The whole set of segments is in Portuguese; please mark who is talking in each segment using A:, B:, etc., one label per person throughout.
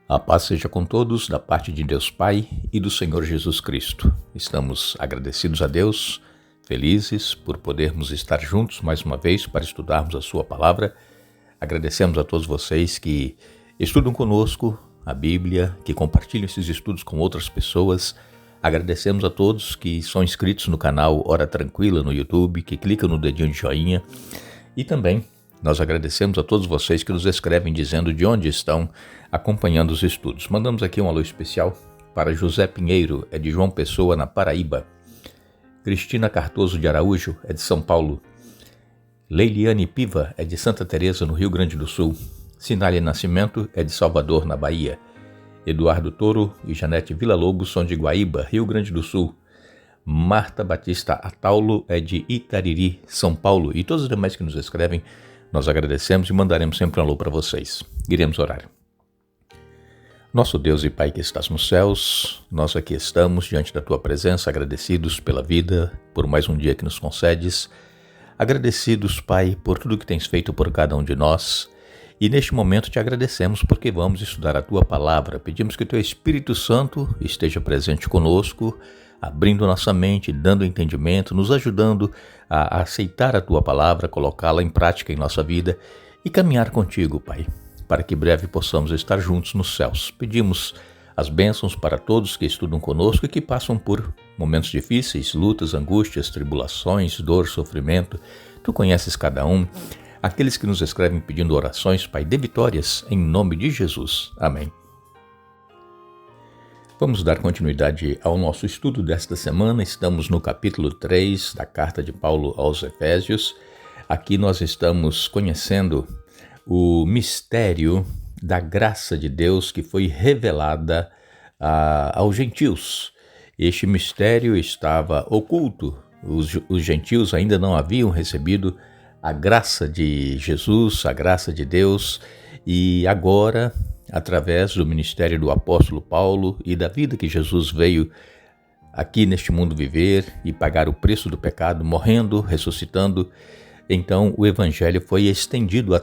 A: A paz seja com todos, da parte de Deus Pai e do Senhor Jesus Cristo. Estamos agradecidos a Deus, felizes por podermos estar juntos mais uma vez para estudarmos a sua palavra. Agradecemos a todos vocês que estudam conosco a Bíblia, que compartilham esses estudos com outras pessoas. Agradecemos a todos que são inscritos no canal Hora Tranquila no YouTube, que clicam no dedinho de joinha. E também nós agradecemos a todos vocês que nos escrevem dizendo de onde estão acompanhando os estudos. Mandamos aqui um alô especial para José Pinheiro, é de João Pessoa, na Paraíba. Cristina Cardoso de Araújo, é de São Paulo. Leiliane Piva, é de Santa Teresa, no Rio Grande do Sul. Sinália Nascimento, é de Salvador, na Bahia. Eduardo Toro e Janete Villa-Lobos são de Guaíba, Rio Grande do Sul. Marta Batista Ataulo é de Itariri, São Paulo. E todos os demais que nos escrevem, nós agradecemos e mandaremos sempre um alô para vocês. Iremos orar. Nosso Deus e Pai que estás nos céus, nós aqui estamos diante da Tua presença, agradecidos pela vida, por mais um dia que nos concedes. Agradecidos, Pai, por tudo que tens feito por cada um de nós. E neste momento te agradecemos porque vamos estudar a Tua palavra. Pedimos que o Teu Espírito Santo esteja presente conosco, abrindo nossa mente, dando entendimento, nos ajudando a aceitar a Tua palavra, colocá-la em prática em nossa vida e caminhar contigo, Pai, para que breve possamos estar juntos nos céus. Pedimos as bênçãos para todos que estudam conosco e que passam por momentos difíceis, lutas, angústias, tribulações, dor, sofrimento. Tu conheces cada um. Aqueles que nos escrevem pedindo orações, Pai, dê vitórias em nome de Jesus. Amém. Vamos dar continuidade ao nosso estudo desta semana. Estamos no capítulo 3 da carta de Paulo aos Efésios. Aqui nós estamos conhecendo o mistério da graça de Deus que foi revelada aos gentios. Este mistério estava oculto. Os gentios ainda não haviam recebido a graça de Jesus, a graça de Deus, e agora, através do ministério do apóstolo Paulo e da vida que Jesus veio aqui neste mundo viver e pagar o preço do pecado, morrendo, ressuscitando, então o evangelho foi estendido a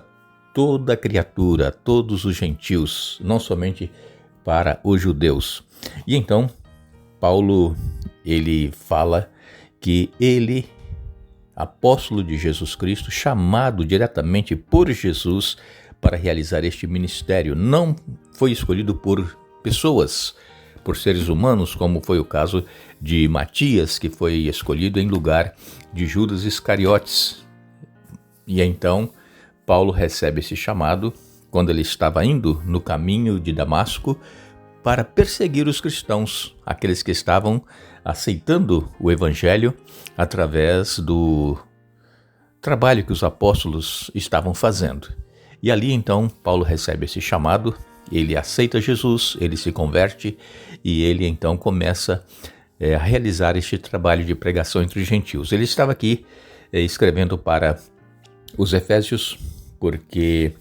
A: toda a criatura, a todos os gentios, não somente para os judeus. E então, Paulo, ele fala que ele, apóstolo de Jesus Cristo, chamado diretamente por Jesus para realizar este ministério, não foi escolhido por pessoas, por seres humanos, como foi o caso de Matias, que foi escolhido em lugar de Judas Iscariotes. E então, Paulo recebe esse chamado quando ele estava indo no caminho de Damasco para perseguir os cristãos, aqueles que estavam aceitando o evangelho através do trabalho que os apóstolos estavam fazendo. E ali então Paulo recebe esse chamado, ele aceita Jesus, ele se converte e ele então começa a realizar este trabalho de pregação entre os gentios. Ele estava aqui escrevendo para os Efésios, porque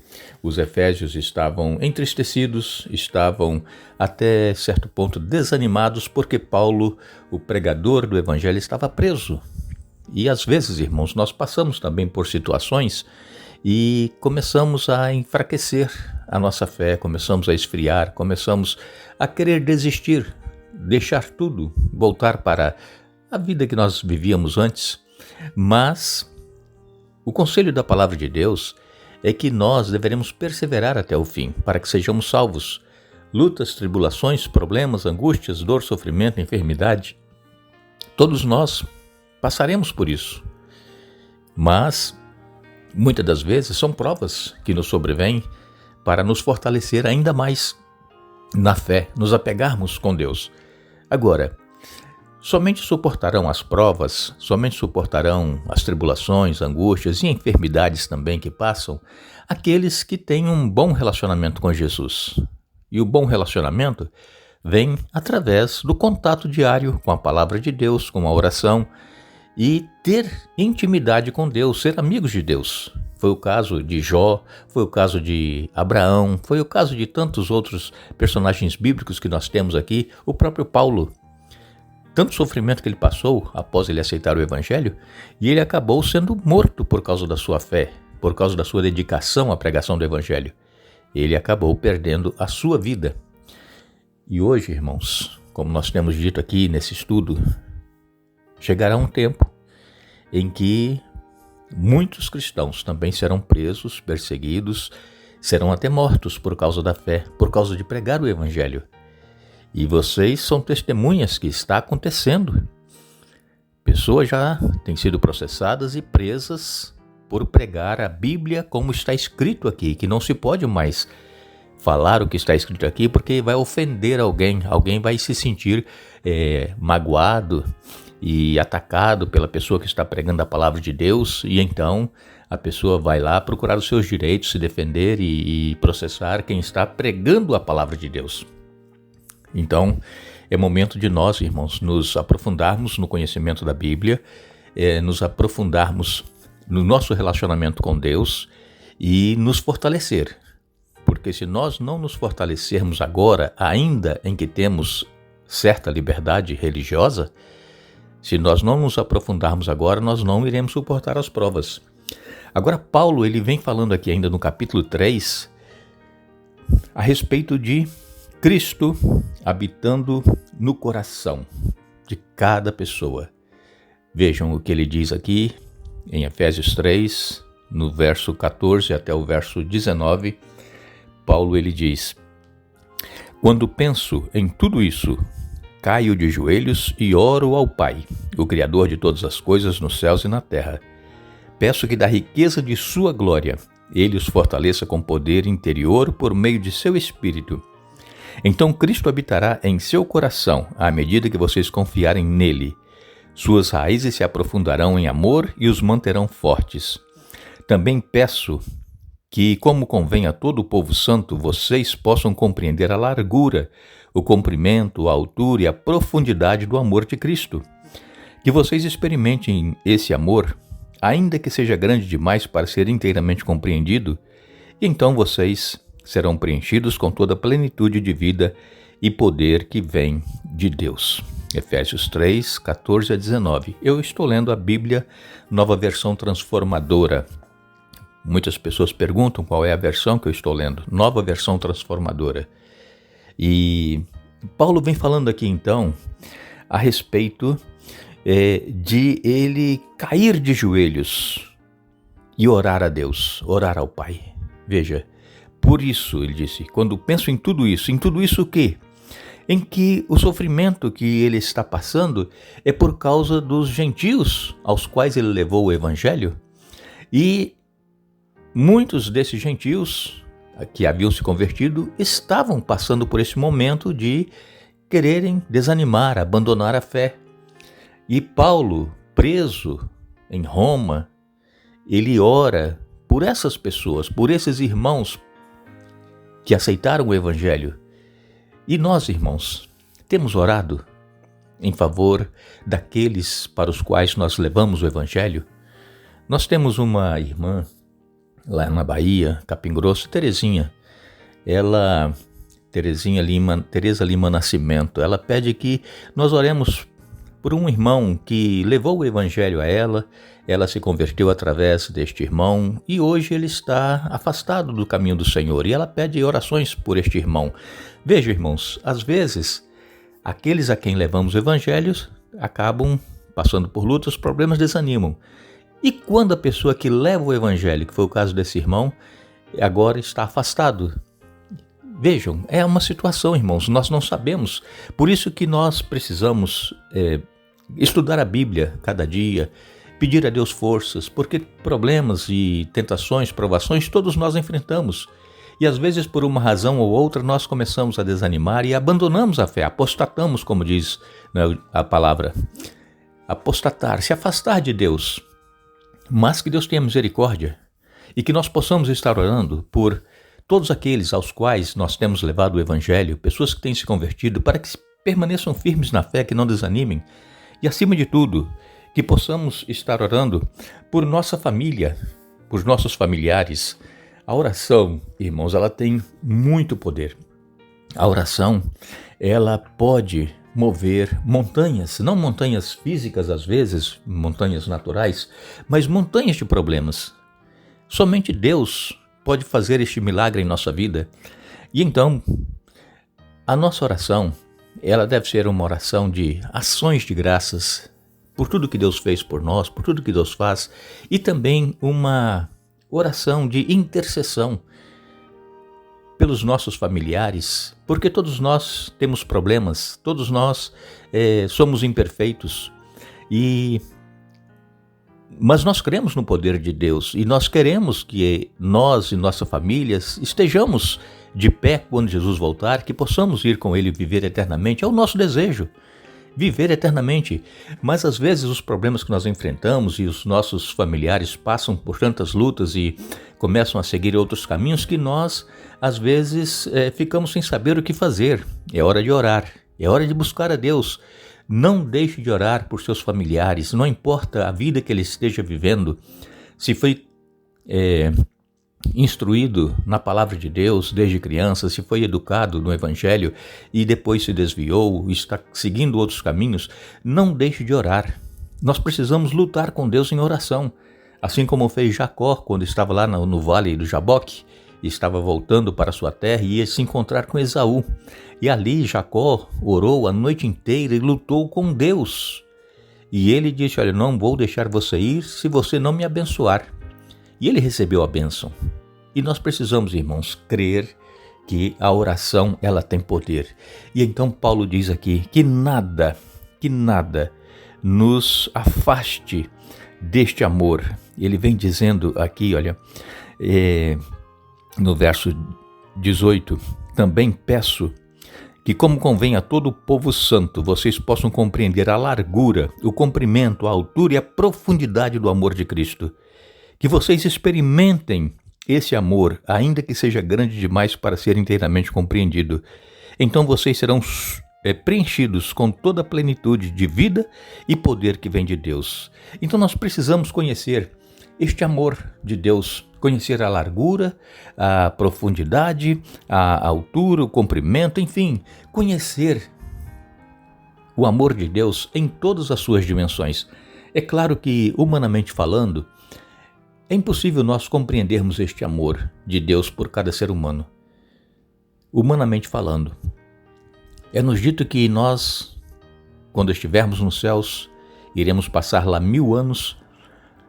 A: os Efésios estavam entristecidos, estavam até certo ponto desanimados, porque Paulo, o pregador do Evangelho, estava preso. E às vezes, irmãos, nós passamos também por situações e começamos a enfraquecer a nossa fé, começamos a esfriar, começamos a querer desistir, deixar tudo, voltar para a vida que nós vivíamos antes. Mas o conselho da palavra de Deus é que nós deveremos perseverar até o fim, para que sejamos salvos. Lutas, tribulações, problemas, angústias, dor, sofrimento, enfermidade, todos nós passaremos por isso. Mas, muitas das vezes, são provas que nos sobrevêm para nos fortalecer ainda mais na fé, nos apegarmos com Deus. Agora, somente suportarão as provas, somente suportarão as tribulações, angústias e enfermidades também que passam aqueles que têm um bom relacionamento com Jesus. E o bom relacionamento vem através do contato diário com a palavra de Deus, com a oração e ter intimidade com Deus, ser amigos de Deus. Foi o caso de Jó, foi o caso de Abraão, foi o caso de tantos outros personagens bíblicos que nós temos aqui, o próprio Paulo. Tanto sofrimento que ele passou após ele aceitar o evangelho, e ele acabou sendo morto por causa da sua fé, por causa da sua dedicação à pregação do evangelho. Ele acabou perdendo a sua vida. E hoje, irmãos, como nós temos dito aqui nesse estudo, chegará um tempo em que muitos cristãos também serão presos, perseguidos, serão até mortos por causa da fé, por causa de pregar o Evangelho. E vocês são testemunhas que está acontecendo. Pessoas já têm sido processadas e presas por pregar a Bíblia como está escrito aqui, que não se pode mais falar o que está escrito aqui porque vai ofender alguém, alguém vai se sentir magoado e atacado pela pessoa que está pregando a palavra de Deus, e então a pessoa vai lá procurar os seus direitos, se defender e processar quem está pregando a palavra de Deus. Então, é momento de nós, irmãos, nos aprofundarmos no conhecimento da Bíblia, nos aprofundarmos no nosso relacionamento com Deus e nos fortalecer. Porque se nós não nos fortalecermos agora, ainda em que temos certa liberdade religiosa, se nós não nos aprofundarmos agora, nós não iremos suportar as provas. Agora, Paulo ele vem falando aqui ainda no capítulo 3 a respeito de Cristo habitando no coração de cada pessoa. Vejam o que ele diz aqui em Efésios 3, no verso 14 até o verso 19, Paulo ele diz: quando penso em tudo isso, caio de joelhos e oro ao Pai, o Criador de todas as coisas nos céus e na terra. Peço que da riqueza de sua glória, ele os fortaleça com poder interior por meio de seu Espírito. Então Cristo habitará em seu coração à medida que vocês confiarem nele. Suas raízes se aprofundarão em amor e os manterão fortes. Também peço que, como convém a todo o povo santo, vocês possam compreender a largura, o comprimento, a altura e a profundidade do amor de Cristo. Que vocês experimentem esse amor, ainda que seja grande demais para ser inteiramente compreendido, e então vocês serão preenchidos com toda a plenitude de vida e poder que vem de Deus. Efésios 3, 14 a 19. Eu estou lendo a Bíblia, Nova Versão Transformadora. Muitas pessoas perguntam qual é a versão que eu estou lendo. Nova Versão Transformadora. E Paulo vem falando aqui então a respeito de ele cair de joelhos e orar a Deus, orar ao Pai. Veja, por isso ele disse, quando penso em tudo isso o quê? Em que o sofrimento que ele está passando é por causa dos gentios aos quais ele levou o Evangelho, e muitos desses gentios que haviam se convertido estavam passando por esse momento de quererem desanimar, abandonar a fé. E Paulo, preso em Roma, ele ora por essas pessoas, por esses irmãos que aceitaram o Evangelho. E nós, irmãos, temos orado em favor daqueles para os quais nós levamos o Evangelho. Nós temos uma irmã lá na Bahia, Capim Grosso, Terezinha. Tereza Lima Nascimento, ela pede que nós oremos por um irmão que levou o Evangelho a ela se converteu através deste irmão e hoje ele está afastado do caminho do Senhor, e ela pede orações por este irmão. Veja, irmãos, às vezes aqueles a quem levamos o Evangelho acabam passando por lutas, problemas, desanimam. E quando a pessoa que leva o Evangelho, que foi o caso desse irmão, agora está afastado? Vejam, é uma situação, irmãos, nós não sabemos. Por isso que nós precisamos estudar a Bíblia cada dia, pedir a Deus forças, porque problemas e tentações, provações, todos nós enfrentamos. E às vezes, por uma razão ou outra, nós começamos a desanimar e abandonamos a fé, apostatamos, como diz a palavra. Apostatar, se afastar de Deus. Mas que Deus tenha misericórdia e que nós possamos estar orando por todos aqueles aos quais nós temos levado o Evangelho, pessoas que têm se convertido, para que permaneçam firmes na fé, que não desanimem. E acima de tudo, que possamos estar orando por nossa família, por nossos familiares. A oração, irmãos, ela tem muito poder. A oração, ela pode mover montanhas, não montanhas físicas às vezes, montanhas naturais, mas montanhas de problemas. Somente Deus pode fazer este milagre em nossa vida. E então, A nossa oração, ela deve ser uma oração de ações de graças por tudo que Deus fez por nós, por tudo que Deus faz, e também uma oração de intercessão pelos nossos familiares, porque todos nós temos problemas, todos nós somos imperfeitos, mas nós cremos no poder de Deus e nós queremos que nós e nossas famílias estejamos de pé quando Jesus voltar, que possamos ir com Ele viver eternamente. É o nosso desejo, viver eternamente. Mas às vezes os problemas que nós enfrentamos e os nossos familiares passam por tantas lutas e começam a seguir outros caminhos que nós, às vezes, ficamos sem saber o que fazer. É hora de orar, é hora de buscar a Deus. Não deixe de orar por seus familiares, não importa a vida que ele esteja vivendo, se foi instruído na palavra de Deus desde criança, se foi educado no Evangelho e depois se desviou, está seguindo outros caminhos, não deixe de orar. Nós precisamos lutar com Deus em oração, assim como fez Jacó quando estava lá no vale do Jaboque, estava voltando para sua terra e ia se encontrar com Esaú. E ali Jacó orou a noite inteira e lutou com Deus. E ele disse, olha, não vou deixar você ir se você não me abençoar. E ele recebeu a bênção. E nós precisamos, irmãos, crer que a oração ela tem poder. E então Paulo diz aqui que nada nos afaste deste amor. Ele vem dizendo aqui, olha, no verso 18, também peço que, como convém a todo o povo santo, vocês possam compreender a largura, o comprimento, a altura e a profundidade do amor de Cristo. Que vocês experimentem esse amor, ainda que seja grande demais para ser inteiramente compreendido. Então vocês serão preenchidos com toda a plenitude de vida e poder que vem de Deus. Então nós precisamos conhecer este amor de Deus, conhecer a largura, a profundidade, a altura, o comprimento, enfim, conhecer o amor de Deus em todas as suas dimensões. É claro que, humanamente falando, é impossível nós compreendermos este amor de Deus por cada ser humano. Humanamente falando, é-nos dito que nós, quando estivermos nos céus, iremos passar lá 1000 anos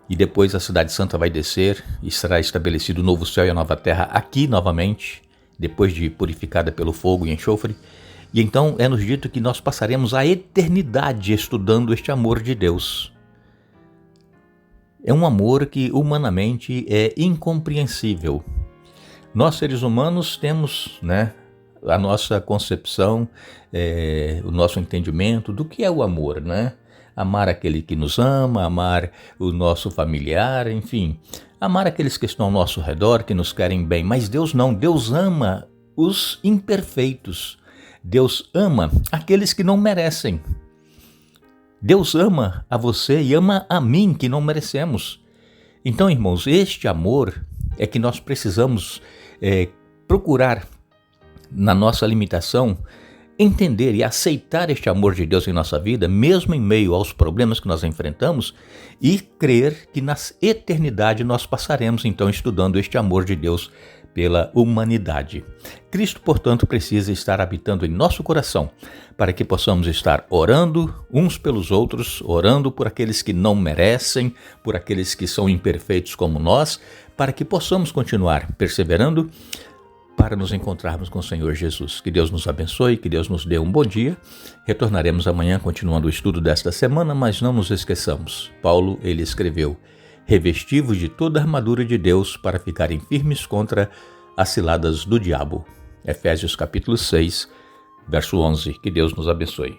A: e depois a Cidade Santa vai descer e será estabelecido o novo céu e a nova terra aqui novamente, depois de purificada pelo fogo e enxofre. E então é-nos dito que nós passaremos a eternidade estudando este amor de Deus. É um amor que humanamente é incompreensível. Nós, seres humanos, temos, a nossa concepção, o nosso entendimento do que é o amor, Amar aquele que nos ama, amar o nosso familiar, enfim, amar aqueles que estão ao nosso redor, que nos querem bem. Mas Deus não, Deus ama os imperfeitos. Deus ama aqueles que não merecem. Deus ama a você e ama a mim, que não merecemos. Então, irmãos, este amor é que nós precisamos procurar, na nossa limitação, entender e aceitar este amor de Deus em nossa vida, mesmo em meio aos problemas que nós enfrentamos, e crer que na eternidade nós passaremos, então, estudando este amor de Deus pela humanidade. Cristo, portanto, precisa estar habitando em nosso coração, para que possamos estar orando uns pelos outros, orando por aqueles que não merecem, por aqueles que são imperfeitos como nós, para que possamos continuar perseverando para nos encontrarmos com o Senhor Jesus. Que Deus nos abençoe, que Deus nos dê um bom dia. Retornaremos amanhã continuando o estudo desta semana, mas não nos esqueçamos. Paulo, ele escreveu, revesti-vos de toda a armadura de Deus para ficarem firmes contra as ciladas do diabo. Efésios capítulo 6, verso 11. Que Deus nos abençoe.